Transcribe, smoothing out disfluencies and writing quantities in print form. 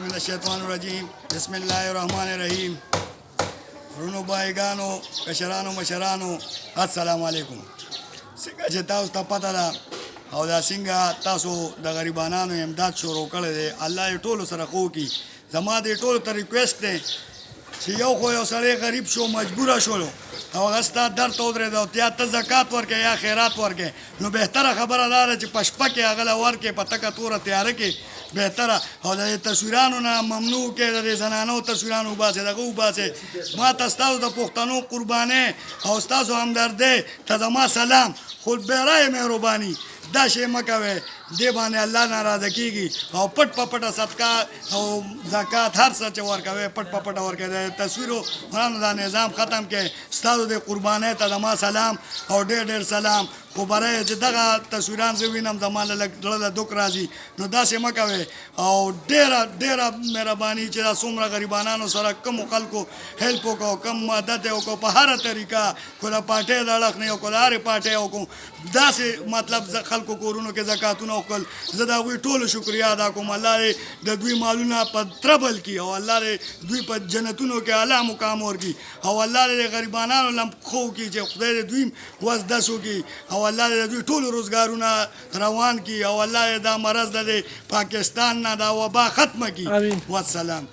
من الشیطان الرجیم بسم الله الرحمن الرحیم رونو بایگانو کشرانو مشرانو السلام علیکم څنګه چې تاسو ته پته ده او دا څنګه تاسو د غریبانو امداد شروع کړی دی الله یې ټولو سره خو کړي زما دې ټولو ته ریکویسټ دی چې یو خو یو سړی غریب شو مجبوره شولو او هغه ستا درد ته ودرېد او یا ته زکات ورکړې یا خیرات ورکړې نو بهتره خبره دا ده چې په شپه کې هغه له ورکړې په تکه توره تیاره کې بهتره او د تصویرانو نه ممنوع کې د زنانو تصویرانو وباسئ دغه وباسئ ما ته ستاسو د پښتنو قربانۍ او ستاسو همدردۍ ته زما سلام خو برای مهرباني دا شی مه کوئ دې باندې الله ناراضه کېږي او پټ په پټه صدقه او زکات هر څه چې ورکوئ پټ په پټه ورکوئ د تصویرو دا نظام ختم کړئ ستاسو د قربانۍ ته زما سلام او ډېر ډېر سلام خو برای چې دغه تصویران زه وینم زما له زړه دک راځي نو داسې مه کوئ او ډېره مهرباني چې دا څومره غریبانو سره کمو خلکو هیلپ وکړو کم مدد یې وکړو په هره طریقه کو د پارټۍ د اړخ نه یو کو د هرې پارټۍ وکړو داسې مطلب خلکو کورونو کې زکاتونه وکړل زه د هغوی ټولو شکریا ادا کوم الله دې د دوی مالونه په تربل کړي او الله دې دوی په جنتونو کې اعلی مقام ورکړي او الله دې غریبانو لم خو کړي چې خدای دې دوی وس دس وکړي او الله دې دوی ټول روزګارونه روان کړي او الله دې دا مرض د پاکستان نه دا وبا ختمه کړي والسلام